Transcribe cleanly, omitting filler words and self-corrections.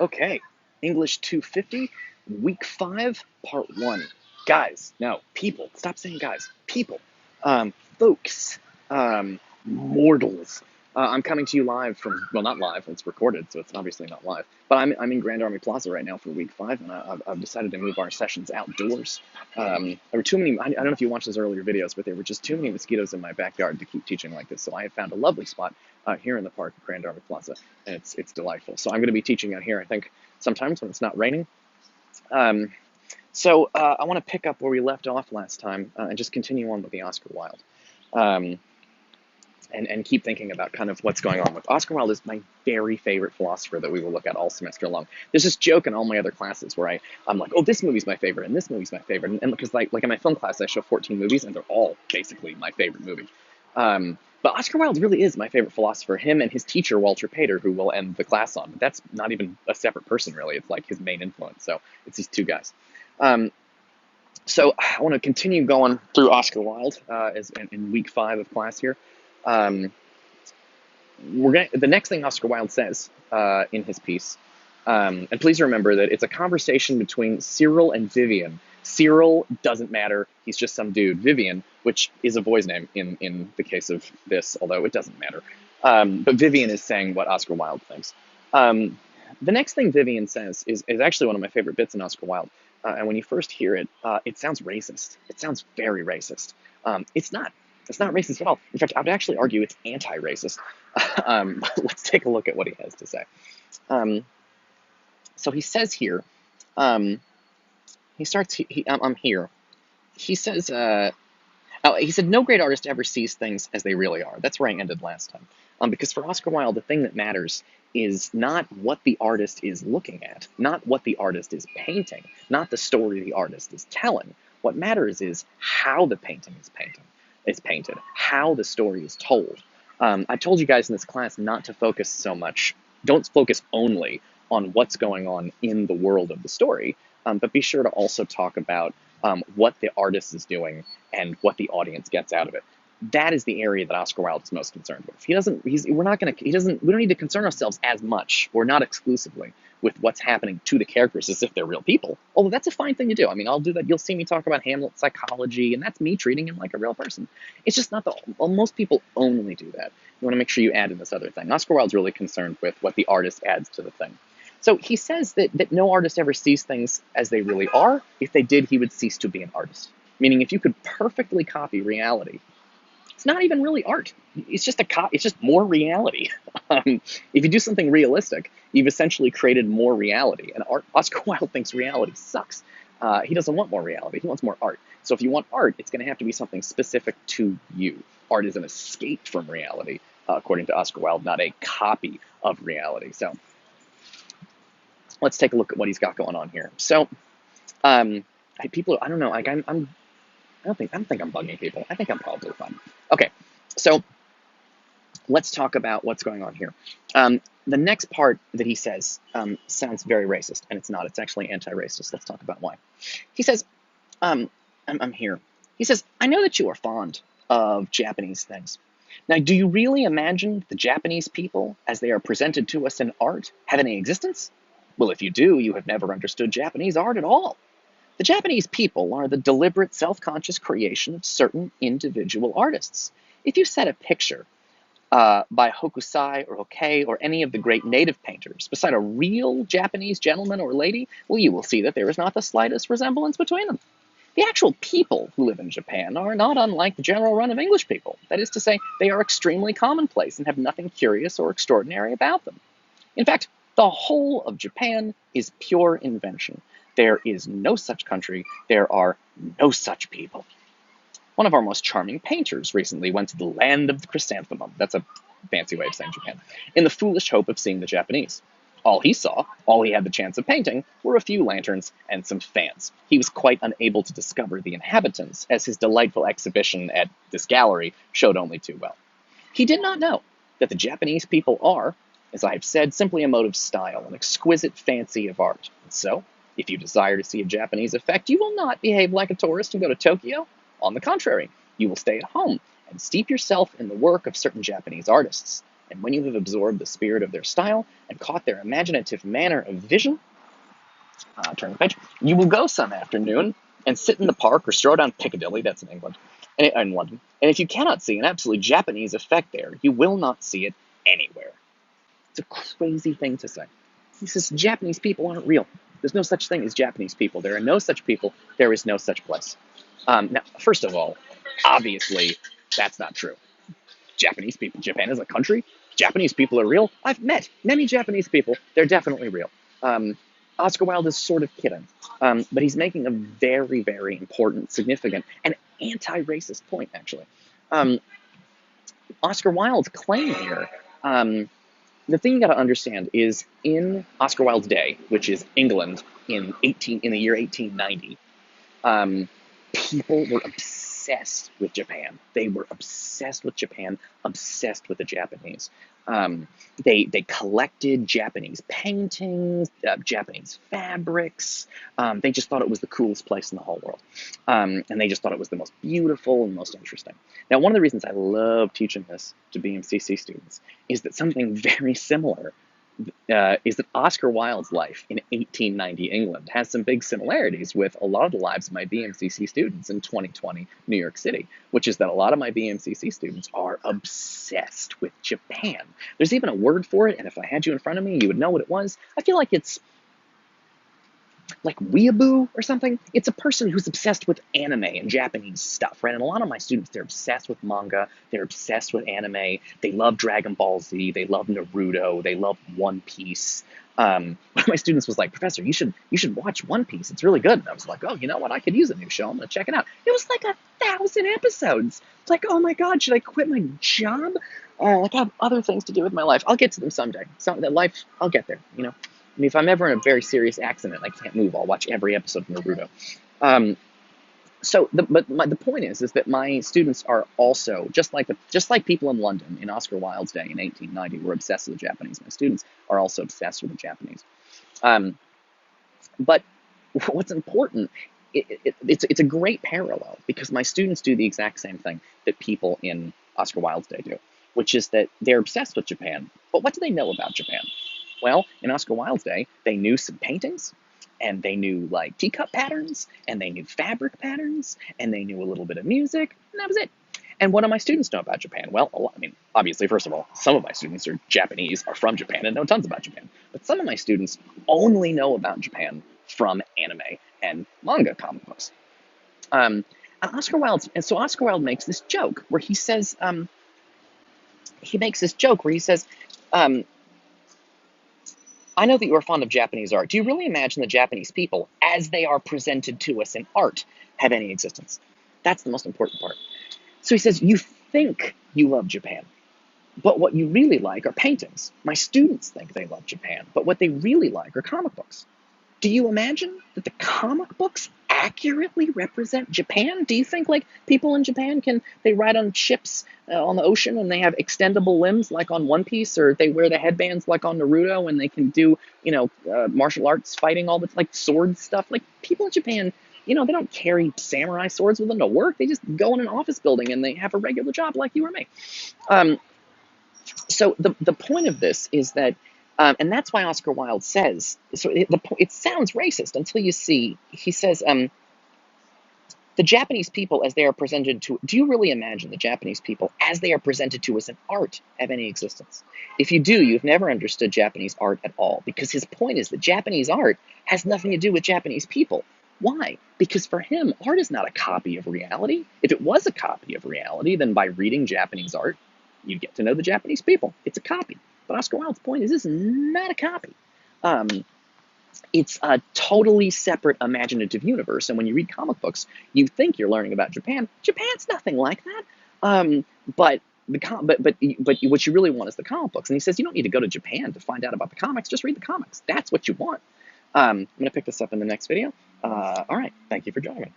Okay, English 250, week 5, part 1. Guys, no, people, stop saying guys, people, folks, mortals. I'm coming to you live from, well, not live, it's recorded, so it's obviously not live, but I'm in Grand Army Plaza right now for week 5, and I've decided to move our sessions outdoors. There were too many, I don't know if you watched those earlier videos, but there were just too many mosquitoes in my backyard to keep teaching like this, so I have found a lovely spot here in the park at Grand Army Plaza, and it's delightful. So I'm going to be teaching out here, I think, sometimes when it's not raining. I want to pick up where we left off last time and just continue on with the Oscar Wilde. And keep thinking about kind of what's going on with Oscar Wilde. Is my very favorite philosopher that we will look at all semester long. There's this joke in all my other classes where I'm like, oh, this movie's my favorite, and this movie's my favorite, and because like in my film class I show 14 movies, and they're all basically my favorite movie. But Oscar Wilde really is my favorite philosopher. Him and his teacher Walter Pater, who we'll end the class on. But that's not even a separate person really. It's like his main influence. So it's these two guys. So I want to continue going through Oscar Wilde as in week 5 of class here. The next thing Oscar Wilde says in his piece, and please remember that it's a conversation between Cyril and Vivian. Cyril doesn't matter; he's just some dude. Vivian, which is a boy's name in the case of this, although it doesn't matter. But Vivian is saying what Oscar Wilde thinks. The next thing Vivian says is actually one of my favorite bits in Oscar Wilde. And when you first hear it, it sounds racist. It sounds very racist. It's not. It's not racist at all. In fact, I would actually argue it's anti-racist. Let's take a look at what he has to say. So he says here, he starts, I'm here. He says, he said, no great artist ever sees things as they really are. That's where I ended last time. Because for Oscar Wilde, the thing that matters is not what the artist is looking at, not what the artist is painting, not the story the artist is telling. What matters is how the painting is painted, how the story is told. I told you guys in this class not to focus so much, don't focus only on what's going on in the world of the story, but be sure to also talk about what the artist is doing and what the audience gets out of it. That is the area that Oscar Wilde is most concerned with. We don't need to concern ourselves as much, or not exclusively, with what's happening to the characters as if they're real people. Although that's a fine thing to do. I mean, I'll do that. You'll see me talk about Hamlet's psychology, and that's me treating him like a real person. It's just not most people only do that. You want to make sure you add in this other thing. Oscar Wilde's really concerned with what the artist adds to the thing. So he says that no artist ever sees things as they really are. If they did, he would cease to be an artist. Meaning, if you could perfectly copy reality, it's not even really art. It's just it's just more reality. If you do something realistic, you've essentially created more reality. And Oscar Wilde thinks reality sucks. He doesn't want more reality. He wants more art. So if you want art, it's going to have to be something specific to you. Art is an escape from reality, according to Oscar Wilde, not a copy of reality. So let's take a look at what he's got going on here. So people, I don't know, like I don't think I'm bugging people. I think I'm probably fine. Okay, so let's talk about what's going on here. The next part that he says sounds very racist, and it's not. It's actually anti-racist. Let's talk about why. He says, I'm here. He says, I know that you are fond of Japanese things. Now, do you really imagine the Japanese people, as they are presented to us in art, have any existence? Well, if you do, you have never understood Japanese art at all. The Japanese people are the deliberate, self-conscious creation of certain individual artists. If you set a picture by Hokusai or Hokkei or any of the great native painters beside a real Japanese gentleman or lady, well, you will see that there is not the slightest resemblance between them. The actual people who live in Japan are not unlike the general run of English people. That is to say, they are extremely commonplace and have nothing curious or extraordinary about them. In fact, the whole of Japan is pure invention. There is no such country. There are no such people. One of our most charming painters recently went to the land of the chrysanthemum. That's a fancy way of saying Japan. In the foolish hope of seeing the Japanese. All he saw, all he had the chance of painting, were a few lanterns and some fans. He was quite unable to discover the inhabitants, as his delightful exhibition at this gallery showed only too well. He did not know that the Japanese people are, as I have said, simply a mode of style, an exquisite fancy of art. And so, if you desire to see a Japanese effect, you will not behave like a tourist and go to Tokyo. On the contrary, you will stay at home and steep yourself in the work of certain Japanese artists. And when you have absorbed the spirit of their style and caught their imaginative manner of vision, turn the page, you will go some afternoon and sit in the park or stroll down Piccadilly, that's in England, and in London. And if you cannot see an absolutely Japanese effect there, you will not see it anywhere. It's a crazy thing to say. He says Japanese people aren't real. There's no such thing as Japanese people. There are no such people. There is no such place. Now, first of all, obviously, that's not true. Japanese people, Japan is a country. Japanese people are real. I've met many Japanese people. They're definitely real. Oscar Wilde is sort of kidding, but he's making a very, very important, significant, and anti-racist point, actually. Oscar Wilde's claim here, the thing you got to understand is in Oscar Wilde's day, which is England in the year 1890, people were obsessed with Japan. They were obsessed with Japan, obsessed with the Japanese. They collected Japanese paintings, Japanese fabrics. They just thought it was the coolest place in the whole world. And they just thought it was the most beautiful and most interesting. Now, one of the reasons I love teaching this to BMCC students is that something very similar is that Oscar Wilde's life in 1890 England has some big similarities with a lot of the lives of my BMCC students in 2020 New York City, which is that a lot of my BMCC students are obsessed with Japan. There's even a word for it, and if I had you in front of me, you would know what it was. I feel like it's like weeaboo or something. It's a person who's obsessed with anime and Japanese stuff, right? And a lot of my students, they're obsessed with manga, they're obsessed with anime, they love Dragon Ball Z, they love Naruto, they love One Piece. One of my students was like, Professor, you should watch One Piece, it's really good. And I was like, oh, you know what, I could use a new show, I'm gonna check it out. It was like 1,000 episodes. It's like, oh my God, should I quit my job? Like I have other things to do with my life. I'll get to them someday. I'll get there, you know? I mean, if I'm ever in a very serious accident, I can't move, I'll watch every episode of Naruto. The point is that my students are also, just like people in London in Oscar Wilde's day in 1890 were obsessed with the Japanese, my students are also obsessed with the Japanese. But what's important, it's a great parallel, because my students do the exact same thing that people in Oscar Wilde's day do, which is that they're obsessed with Japan. But what do they know about Japan? Well, in Oscar Wilde's day, they knew some paintings, and they knew like teacup patterns, and they knew fabric patterns, and they knew a little bit of music, and that was it. And what do my students know about Japan? Well, I mean, obviously, first of all, some of my students are Japanese, are from Japan, and know tons about Japan. But some of my students only know about Japan from anime and manga comic books. And Oscar Wilde makes this joke where he says, I know that you are fond of Japanese art. Do you really imagine the Japanese people, as they are presented to us in art, have any existence? That's the most important part. So he says, you think you love Japan, but what you really like are paintings. My students think they love Japan, but what they really like are comic books. Do you imagine that the comic books accurately represent Japan? Do you think like people in Japan they ride on ships on the ocean and they have extendable limbs like on One Piece, or they wear the headbands like on Naruto, and they can do martial arts fighting all the like sword stuff? Like people in Japan, they don't carry samurai swords with them to work. They just go in an office building and they have a regular job like you or me. So the point of this is that. And that's why Oscar Wilde says, so it sounds racist until you see, he says, the Japanese people as they are presented to, do you really imagine the Japanese people as they are presented to us in art have any existence? If you do, you've never understood Japanese art at all, because his point is that Japanese art has nothing to do with Japanese people. Why? Because for him, art is not a copy of reality. If it was a copy of reality, then by reading Japanese art, you get to know the Japanese people. It's a copy. But Oscar Wilde's point is this is not a copy. It's a totally separate imaginative universe. And when you read comic books, you think you're learning about Japan. Japan's nothing like that. But what you really want is the comic books. And he says you don't need to go to Japan to find out about the comics. Just read the comics. That's what you want. I'm going to pick this up in the next video. All right. Thank you for joining me.